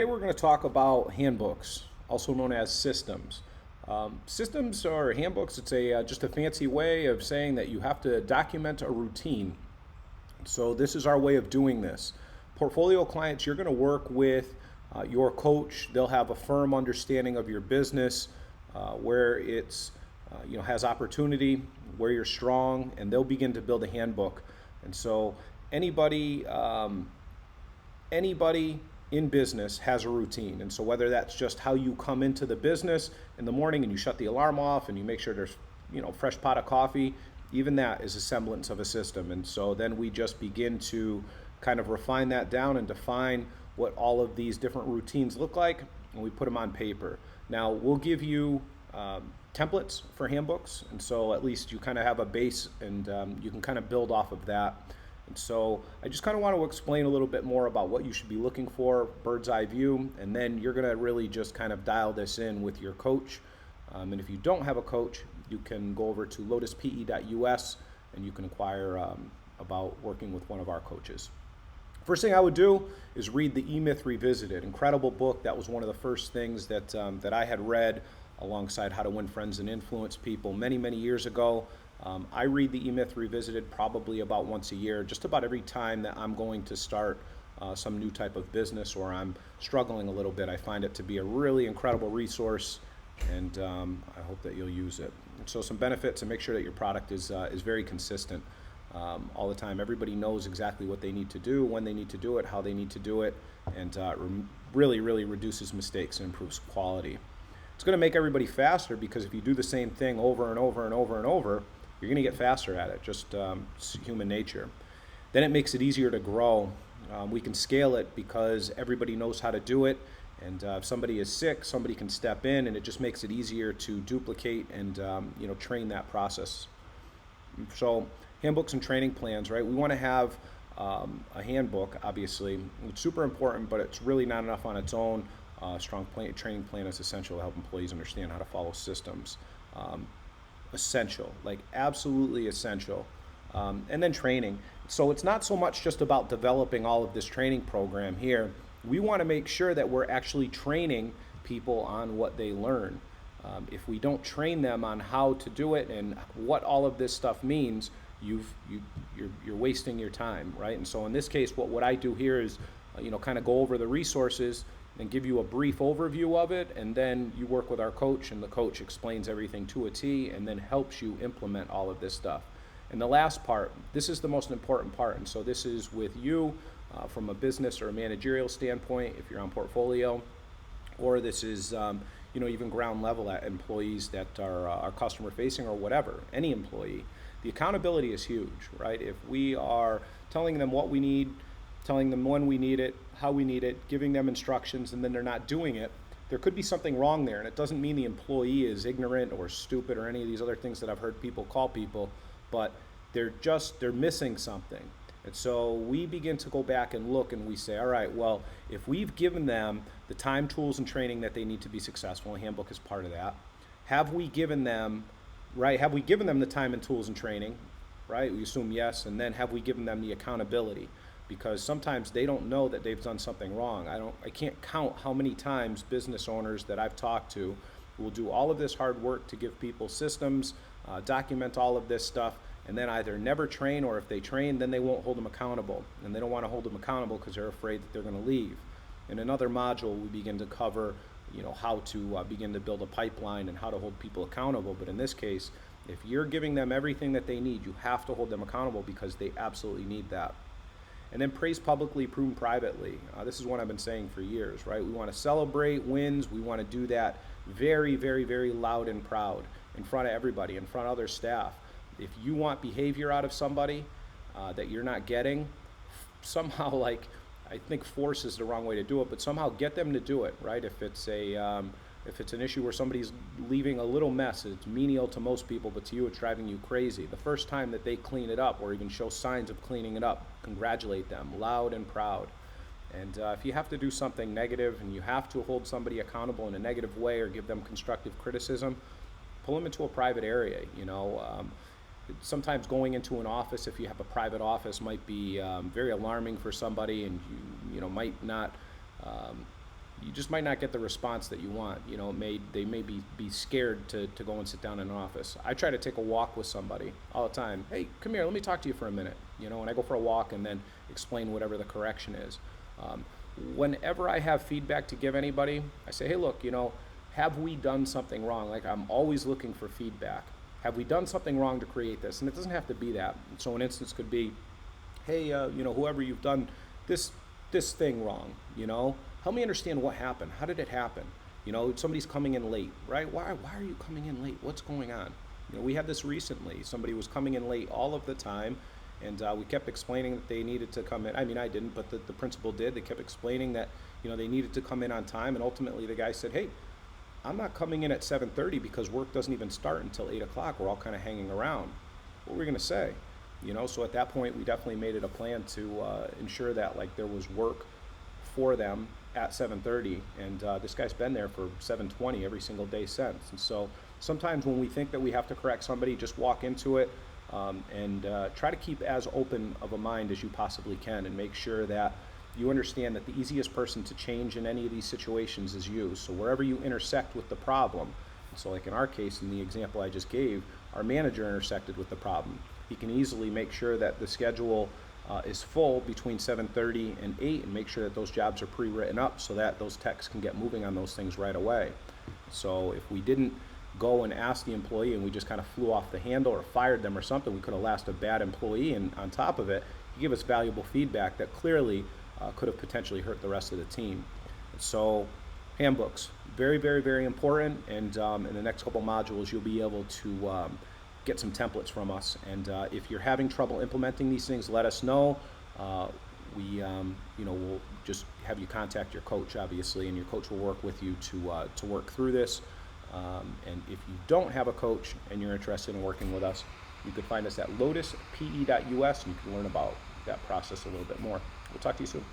Today we're going to talk about handbooks, also known as systems. Systems or handbooks, it's just a fancy way of saying that you have to document a routine. So this is our way of doing this. Portfolio clients, you're going to work with your coach. They'll have a firm understanding of your business, where it's has opportunity, where you're strong, and they'll begin to build a handbook. And so anybody anybody in business has a routine. And so whether that's just how you come into the business in the morning and you shut the alarm off and you make sure there's fresh pot of coffee, even that is a semblance of a system. And so then we just begin to kind of refine that down and define what all of these different routines look like, and we put them on paper. Now we'll give you templates for handbooks, and so at least you kind of have a base, and you can kind of build off of that. And so I just kind of want to explain a little bit more about what you should be looking for, bird's eye view, and then you're going to really just kind of dial this in with your coach. And if you don't have a coach, you can go over to lotuspe.us and you can inquire about working with one of our coaches. First thing I would do is read the E-Myth Revisited. Incredible book. That was one of the first things that I had read alongside How to Win Friends and Influence People many, many years ago. I read the E-Myth Revisited probably about once a year, just about every time that I'm going to start some new type of business or I'm struggling a little bit. I find it to be a really incredible resource, and I hope that you'll use it. And so some benefits, and make sure that your product is very consistent all the time. Everybody knows exactly what they need to do, when they need to do it, how they need to do it, and really, really reduces mistakes and improves quality. It's going to make everybody faster, because if you do the same thing over and over and over and over, you're going to get faster at it, just human nature. Then it makes it easier to grow. We can scale it because everybody knows how to do it, and if somebody is sick, somebody can step in, and it just makes it easier to duplicate and train that process. So handbooks and training plans, right? We want to have a handbook, obviously. It's super important, but it's really not enough on its own. Strong training plan is essential to help employees understand how to follow systems. Essential, like absolutely essential. And then training. So it's not so much just about developing all of this training program here. We want to make sure that we're actually training people on what they learn. If we don't train them on how to do it and what all of this stuff means, you're wasting your time, right? And so in this case, what I do here is kind of go over the resources and give you a brief overview of it, and then you work with our coach, and the coach explains everything to a T and then helps you implement all of this stuff. And the last part, this is the most important part, and so this is with you from a business or a managerial standpoint if you're on portfolio, or this is even ground level at employees that are customer facing or whatever, any employee. The accountability is huge, right? If we are telling them what we need, telling them when we need it, how we need it, giving them instructions, and then they're not doing it, there could be something wrong there. And it doesn't mean the employee is ignorant or stupid or any of these other things that I've heard people call people, but they're missing something. And so we begin to go back and look, and we say, all right, well, if we've given them the time, tools, and training that they need to be successful, and handbook is part of that, have we given them the time and tools and training, right? We assume yes. And then have we given them the accountability? Because sometimes they don't know that they've done something wrong. I can't count how many times business owners that I've talked to will do all of this hard work to give people systems, document all of this stuff, and then either never train, or if they train, then they won't hold them accountable. And they don't want to hold them accountable because they're afraid that they're going to leave. In another module, we begin to cover how to begin to build a pipeline and how to hold people accountable. But in this case, if you're giving them everything that they need, you have to hold them accountable, because they absolutely need that. And then praise publicly, prune privately. This is what I've been saying for years, right? We want to celebrate wins. We want to do that very, very, very loud and proud in front of everybody, in front of other staff. If you want behavior out of somebody that you're not getting, somehow, I think force is the wrong way to do it, but somehow get them to do it, right? If it's an issue where somebody's leaving a little mess, it's menial to most people, but to you it's driving you crazy. The first time that they clean it up, or even show signs of cleaning it up, congratulate them, loud and proud. And if you have to do something negative and you have to hold somebody accountable in a negative way or give them constructive criticism, pull them into a private area. Sometimes going into an office, if you have a private office, might be very alarming for somebody, and you might not you just might not get the response that you want. You know, they may be scared to go and sit down in an office. I try to take a walk with somebody all the time. Hey, come here, let me talk to you for a minute. You know, and I go for a walk and then explain whatever the correction is. Whenever I have feedback to give anybody, I say, hey, look, you know, have we done something wrong? Like, I'm always looking for feedback. Have we done something wrong to create this? And it doesn't have to be that. So an instance could be, hey, you know, whoever, you've done this thing wrong, you know, help me understand what happened. How did it happen? You know, somebody's coming in late, right? Why are you coming in late? What's going on? You know, we had this recently. Somebody was coming in late all of the time, and we kept explaining that they needed to come in. I mean, I didn't, but the principal did. They kept explaining that, you know, they needed to come in on time, and ultimately the guy said, hey, I'm not coming in at 7:30 because work doesn't even start until 8 o'clock. We're all kind of hanging around. What were we going to say? You know, so at that point, we definitely made it a plan to ensure that, like, there was work for them at 7:30, and this guy's been there for 7:20 every single day since. And so sometimes when we think that we have to correct somebody, just walk into it and try to keep as open of a mind as you possibly can, and make sure that you understand that the easiest person to change in any of these situations is you. So wherever you intersect with the problem, so like in our case, in the example I just gave, our manager intersected with the problem. He can easily make sure that the schedule is full between 7:30 and 8, and make sure that those jobs are pre-written up so that those techs can get moving on those things right away. So if we didn't go and ask the employee and we just kind of flew off the handle or fired them or something, we could have lost a bad employee, and on top of it, he gave us valuable feedback that clearly could have potentially hurt the rest of the team. So handbooks, very, very, very important, and in the next couple modules you'll be able to get some templates from us. And if you're having trouble implementing these things, let us know. You know, we'll just have you contact your coach, obviously, and your coach will work with you to work through this. And if you don't have a coach and you're interested in working with us, you can find us at lotuspe.us, and you can learn about that process a little bit more. We'll talk to you soon.